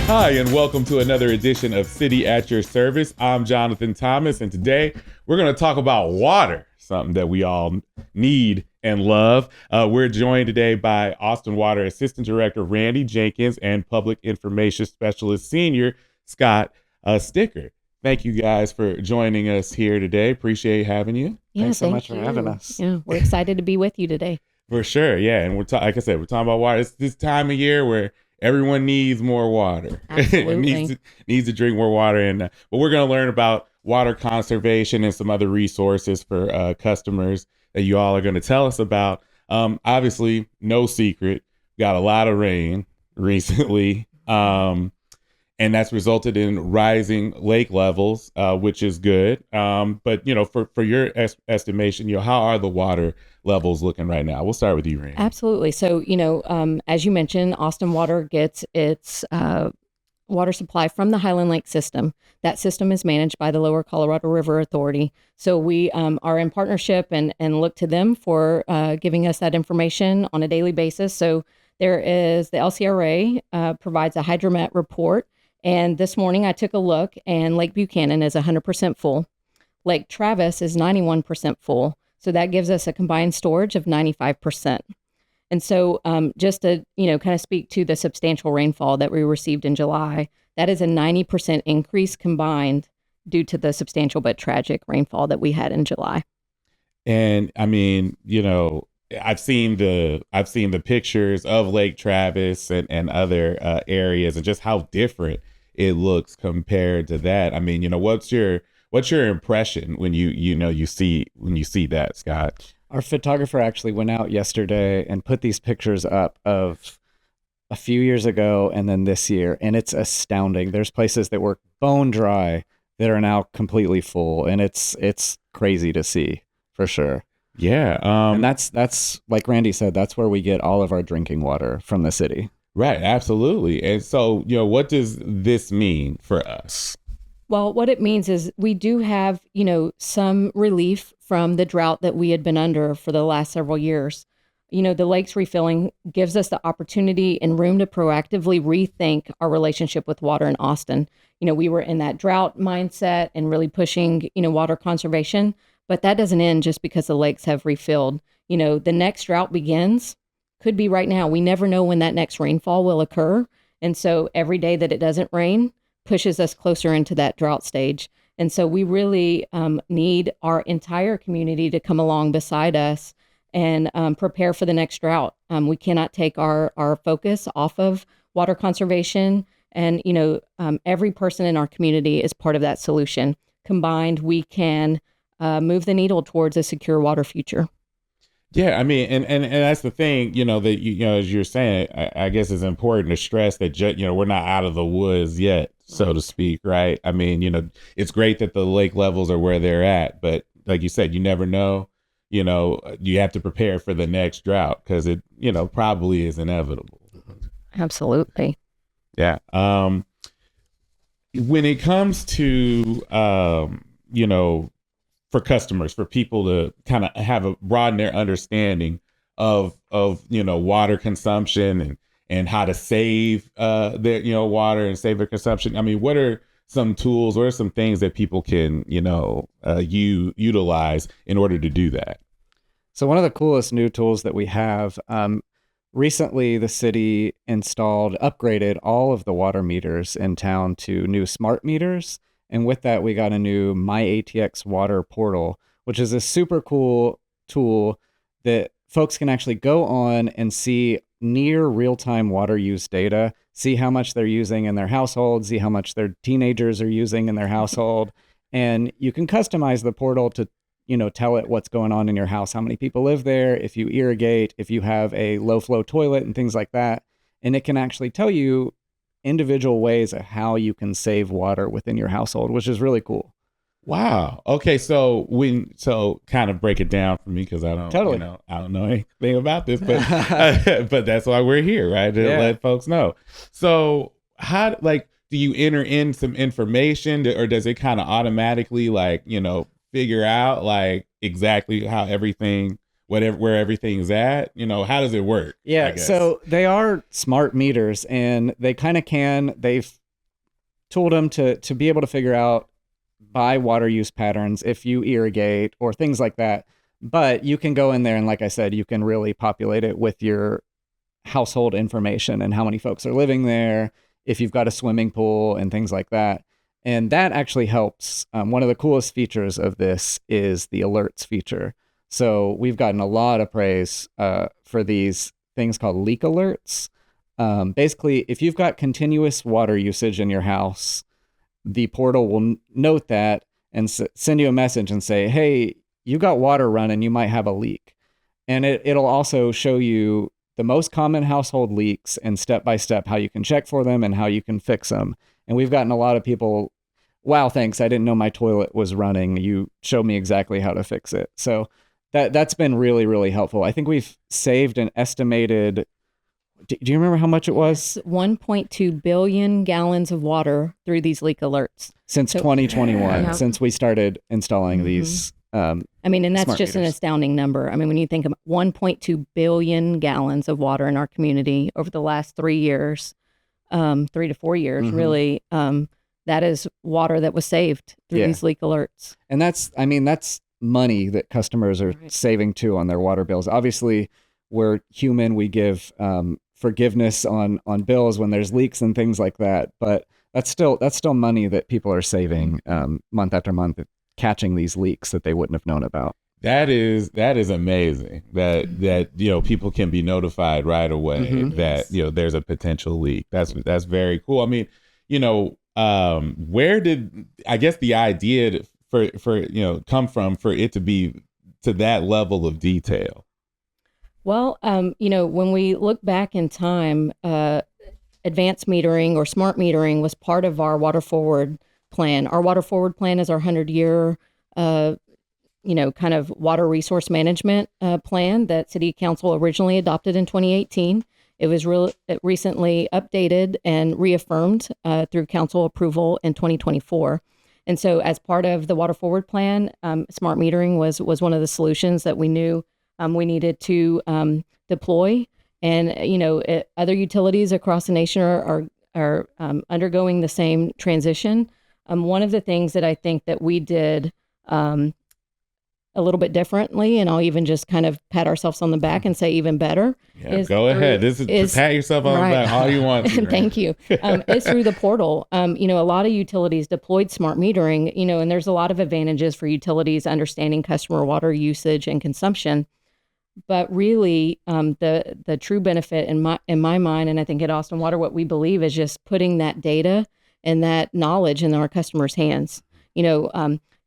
Hi, and welcome to another edition of City at Your Service. I'm Jonathan Thomas, and today we're going to talk about water, something that we all need and love. We're joined today by Austin Water Assistant Director Randi Jenkins and Public Information Specialist Senior Scott Sticker. Thank you guys for joining us here today. Appreciate having you. Yeah, Thanks so thank much for you. having us. Yeah, we're excited to be with you today. For sure, yeah. And like I said, we're talking about water. It's this time of year where everyone needs more water. Absolutely. needs to drink more water. And but we're going to learn about water conservation and some other resources for customers that you all are going to tell us about. Obviously, no secret, got a lot of rain recently. And that's resulted in rising lake levels, which is good. But, for your estimation, how are the water levels looking right now? We'll start with you, Rand. Absolutely. So, as you mentioned, Austin Water gets its water supply from the Highland Lake system. That system is managed by the Lower Colorado River Authority. So we are in partnership and look to them for giving us that information on a daily basis. So there is the LCRA provides a hydromet report. And this morning I took a look and Lake Buchanan is 100% full. Lake Travis is 91% full. So that gives us a combined storage of 95%. And so just to, kind of speak to the substantial rainfall that we received in July, that is a 90% increase combined due to the substantial but tragic rainfall that we had in July. And I mean, I've seen the pictures of Lake Travis and other areas and just how different it looks compared to that. I mean, what's your impression when you see that, Scott? Our photographer actually went out yesterday and put these pictures up of a few years ago and then this year, and it's astounding. There's places that were bone dry that are now completely full, and it's crazy to see for sure. Yeah. And that's like Randi said, that's where we get all of our drinking water from the city. Right, absolutely. And so, what does this mean for us? Well, what it means is we do have, some relief from the drought that we had been under for the last several years. The lakes refilling gives us the opportunity and room to proactively rethink our relationship with water in Austin. We were in that drought mindset and really pushing, water conservation, but that doesn't end just because the lakes have refilled. The next drought begins, could be right now. We never know when that next rainfall will occur. And so every day that it doesn't rain pushes us closer into that drought stage. And so we really need our entire community to come along beside us and prepare for the next drought. We cannot take our focus off of water conservation. And, every person in our community is part of that solution. Combined, we can move the needle towards a secure water future. Yeah, I mean, and that's the thing, that, as you're saying, I guess it's important to stress that, we're not out of the woods yet, so to speak, right? I mean, it's great that the lake levels are where they're at, but like you said, you never know, you have to prepare for the next drought because it, probably is inevitable. Absolutely. Yeah. When it comes to, for customers, for people to kind of broaden their understanding of water consumption and how to save their water and save their consumption. I mean, what are some tools? What are some things that people can utilize in order to do that? So one of the coolest new tools that we have, recently the city upgraded all of the water meters in town to new smart meters. And with that, we got a new MyATX water portal, which is a super cool tool that folks can actually go on and see near real-time water use data, see how much they're using in their household, see how much their teenagers are using in their household. And you can customize the portal to, tell it what's going on in your house, how many people live there, if you irrigate, if you have a low-flow toilet and things like that. And it can actually tell you individual ways of how you can save water within your household, which is really cool. Wow. Okay. So kind of break it down for me because I don't know anything about this, but but that's why we're here, right? To let folks know. So how do you enter in some information or does it kind of automatically figure out exactly how everything whatever, where everything's at? How does it work? I Yeah, guess. so they are smart meters, and they kind of they've tooled them to be able to figure out by water use patterns if you irrigate or things like that. But you can go in there and, like I said, you can really populate it with your household information and how many folks are living there, if you've got a swimming pool and things like that. And that actually helps. One of the coolest features of this is the alerts feature. So we've gotten a lot of praise for these things called leak alerts. Basically, if you've got continuous water usage in your house, the portal will note that and send you a message and say, hey, you got water running, you might have a leak. And it'll also show you the most common household leaks and step-by-step how you can check for them and how you can fix them. And we've gotten a lot of people, wow, thanks, I didn't know my toilet was running. You showed me exactly how to fix it. So that's been really, really helpful. I think we've saved an estimated, do you remember how much it was? 1.2 billion gallons of water through these leak alerts. Since 2021, since we started installing these. And that's smart just an meters. astounding number. I mean, when you think of 1.2 billion gallons of water in our community over the last 3 years, 3 to 4 years, really, that is water that was saved through these leak alerts. And that's money that customers are saving too on their water bills. Obviously, we're human. We give forgiveness on bills when there's leaks and things like that. But that's still money that people are saving month after month, catching these leaks that they wouldn't have known about. That is amazing that people can be notified right away that there's a potential leak. That's very cool. I mean, where did, I guess, the idea for come from for it to be to that level of detail? Well, when we look back in time, advanced metering or smart metering was part of our Water Forward plan. Our Water Forward plan is our 100-year, kind of water resource management plan that City Council originally adopted in 2018. It was recently updated and reaffirmed through council approval in 2024. And so as part of the Water Forward plan, smart metering was one of the solutions that we knew we needed to deploy. And, other utilities across the nation are undergoing the same transition. One of the things that I think that we did a little bit differently, and I'll even just kind of pat ourselves on the back and say even better. Yeah, go ahead. This is pat yourself on the back all you want to. Thank you. It's through the portal. A lot of utilities deployed smart metering, and there's a lot of advantages for utilities understanding customer water usage and consumption. But really, the true benefit in my mind, and I think at Austin Water, what we believe is just putting that data and that knowledge in our customers' hands.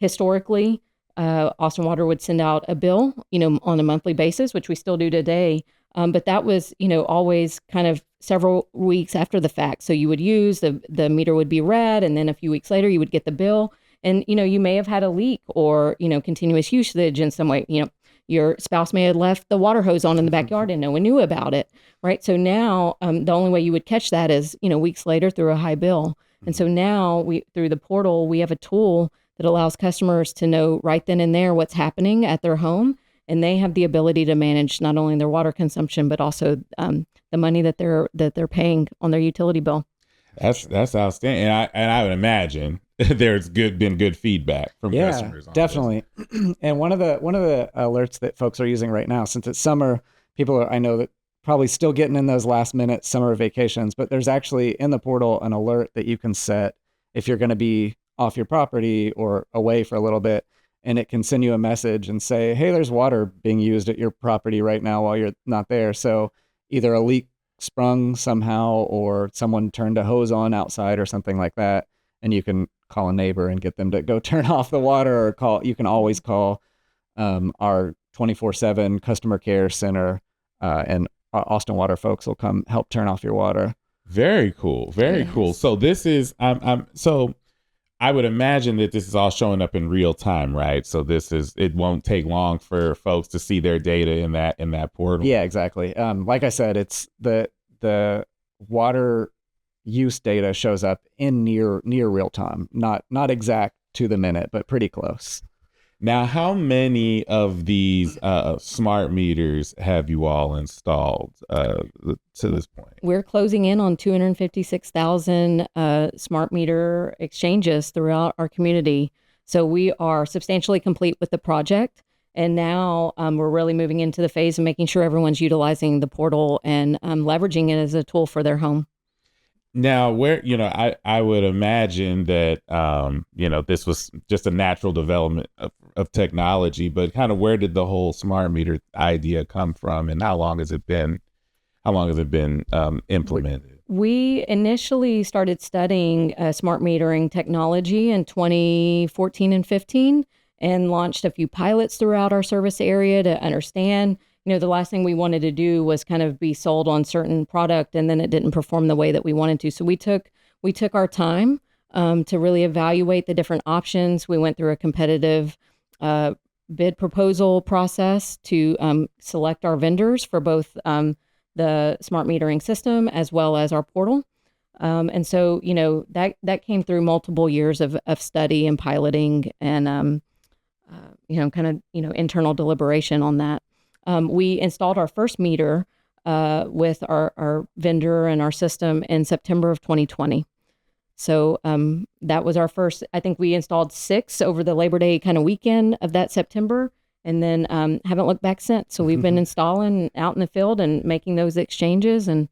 Historically, Austin Water would send out a bill, on a monthly basis, which we still do today. But that was, always kind of several weeks after the fact. So you would use the meter would be read, and then a few weeks later you would get the bill, and you may have had a leak or continuous usage in some way. Your spouse may have left the water hose on in the backyard and no one knew about it, right? So now the only way you would catch that is, weeks later through a high bill. And so now through the portal, we have a tool that allows customers to know right then and there what's happening at their home. And they have the ability to manage not only their water consumption, but also the money that they're paying on their utility bill. That's outstanding. And I would imagine there's been good feedback from customers. Definitely. And one of the alerts that folks are using right now, since it's summer, I know that probably still getting in those last minute summer vacations, but there's actually in the portal an alert that you can set if you're going to be off your property or away for a little bit, and it can send you a message and say, hey, there's water being used at your property right now while you're not there. So either a leak sprung somehow or someone turned a hose on outside or something like that, and you can call a neighbor and get them to go turn off the water, or you can always call our 24/7 customer care center, and Austin Water folks will come help turn off your water. Very cool. Very cool. So this is so I would imagine that this is all showing up in real time, right? So it won't take long for folks to see their data in that portal. Yeah, exactly. Like I said, it's the water use data shows up in near real time, not exact to the minute, but pretty close. Now, how many of these smart meters have you all installed to this point? We're closing in on 256,000 smart meter exchanges throughout our community. So we are substantially complete with the project. And now we're really moving into the phase of making sure everyone's utilizing the portal and leveraging it as a tool for their home. Now, I would imagine that, this was just a natural development of technology, but kind of where did the whole smart meter idea come from, and how long has it been implemented? We initially started studying smart metering technology in 2014 and 15 and launched a few pilots throughout our service area to understand. The last thing we wanted to do was kind of be sold on certain product and then it didn't perform the way that we wanted to. So we took our time to really evaluate the different options. We went through a competitive bid proposal process to select our vendors for both the smart metering system as well as our portal. And so, that came through multiple years of study and piloting and, internal deliberation on that. We installed our first meter with our vendor and our system in September of 2020. So that was our first. I think we installed 6 over the Labor Day kind of weekend of that September, and then haven't looked back since. So we've been installing out in the field and making those exchanges and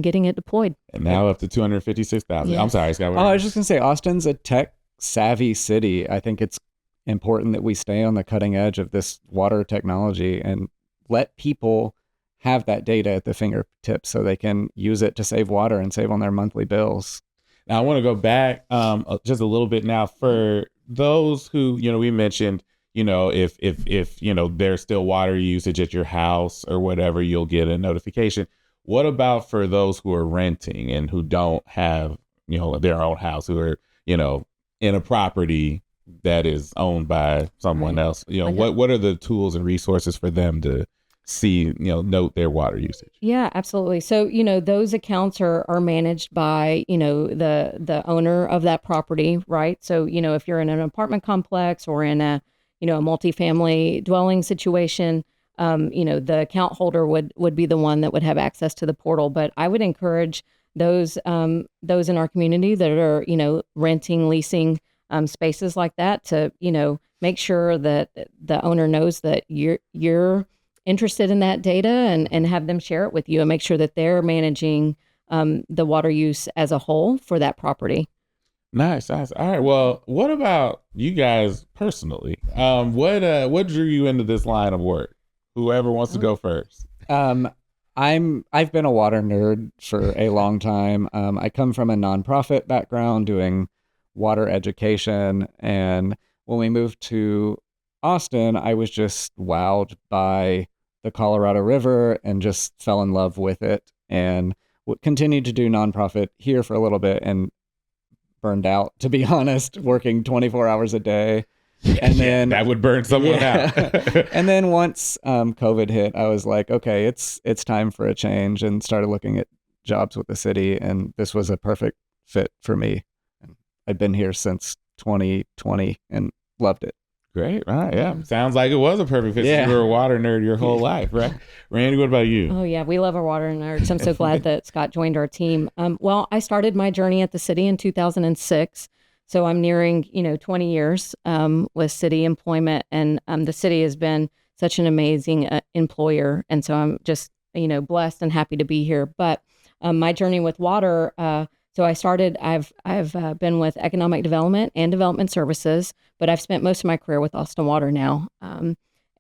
getting it deployed. And now up to 256,000. Yes. I'm sorry, Scott. I was just going to say, Austin's a tech savvy city. I think it's important that we stay on the cutting edge of this water technology and let people have that data at the fingertips so they can use it to save water and save on their monthly bills. Now, I want to go back just a little bit now for those who, we mentioned, if there's still water usage at your house or whatever, you'll get a notification. What about for those who are renting and who don't have, their own house, who are, in a property that is owned by someone else? What are the tools and resources for them to see, note their water usage? Yeah, absolutely. So, those accounts are managed by, the owner of that property, right? So, if you're in an apartment complex or in a multifamily dwelling situation, the account holder would be the one that would have access to the portal. But I would encourage those in our community that are, renting, leasing spaces like that to, make sure that the owner knows that you're interested in that data and have them share it with you and make sure that they're managing the water use as a whole for that property. Nice. All right. Well, what about you guys personally? What drew you into this line of work? Whoever wants to go first. I've been a water nerd for a long time. I come from a nonprofit background doing water education, and when we moved to Austin, I was just wowed by the Colorado River and just fell in love with it, and continued to do nonprofit here for a little bit and burned out, to be honest, working 24 hours a day. And then that would burn someone out. And then once COVID hit, I was like, okay, it's time for a change, and started looking at jobs with the city, and this was a perfect fit for me. And I've been here since 2020 and loved it. Great. Right. Yeah. Sounds like it was a perfect fit. Yeah. You were a water nerd your whole life, right? Randy, what about you? Oh, yeah. We love our water nerds. I'm so glad that Scott joined our team. Well, I started my journey at the city in 2006. So I'm nearing, 20 years with city employment. And the city has been such an amazing employer. And so I'm just, blessed and happy to be here. But my journey with water, so I've been with economic development and development services, but I've spent most of my career with Austin Water now.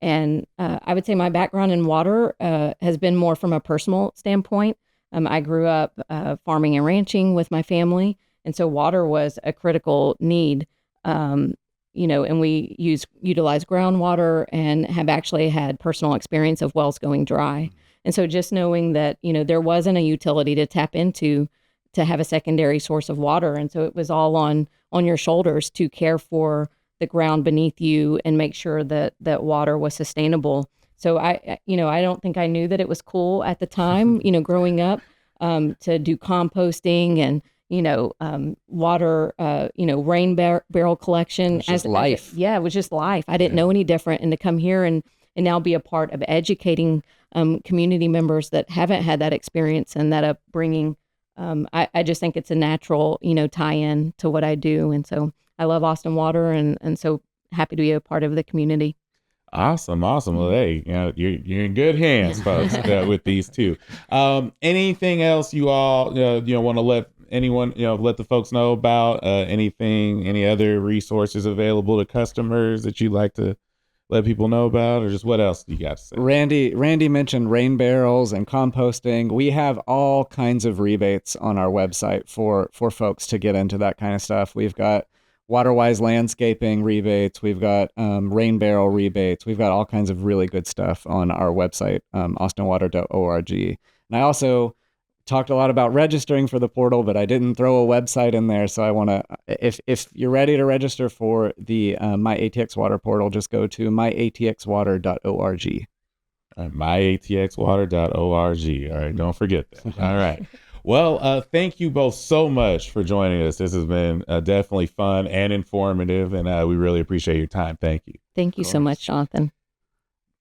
And I would say my background in water has been more from a personal standpoint. I grew up farming and ranching with my family. And so water was a critical need, and we utilize groundwater and have actually had personal experience of wells going dry. And so just knowing that, there wasn't a utility to tap into to have a secondary source of water. And so it was all on your shoulders to care for the ground beneath you and make sure that water was sustainable. So I don't think I knew that it was cool at the time, growing up, to do composting and, water, rain barrel collection. It's just life. It was just life. I didn't know any different. And to come here and now be a part of educating community members that haven't had that experience and that upbringing, I just think it's a natural, tie-in to what I do. And so I love Austin Water and so happy to be a part of the community. Awesome. Well, hey, you're in good hands, folks, with these two. Anything else you all, want to let anyone, let the folks know about? Any other resources available to customers that you'd like to let people know about, or just what else do you got to say? Randy mentioned rain barrels and composting. We have all kinds of rebates on our website for folks to get into that kind of stuff. We've got WaterWise landscaping rebates. We've got rain barrel rebates. We've got all kinds of really good stuff on our website, austinwater.org. And I also talked a lot about registering for the portal, but I didn't throw a website in there. So I want to, if you're ready to register for the My ATX Water portal, just go to myatxwater.org. myatxwater.org. All right, don't forget that. All right. Well, thank you both so much for joining us. This has been definitely fun and informative, and we really appreciate your time. Thank you. Thank you so much, Jonathan.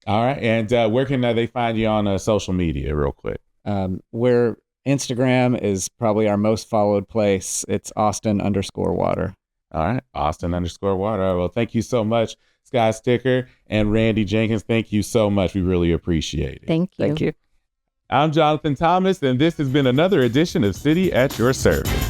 All right. And where can they find you on social media real quick? Where Instagram is probably our most followed place. It's Austin_water. All right. Austin_water. All right, well, thank you so much, Sky Sticker and Randy Jenkins. Thank you so much. We really appreciate it. Thank you. Thank you. I'm Jonathan Thomas, and this has been another edition of City at Your Service.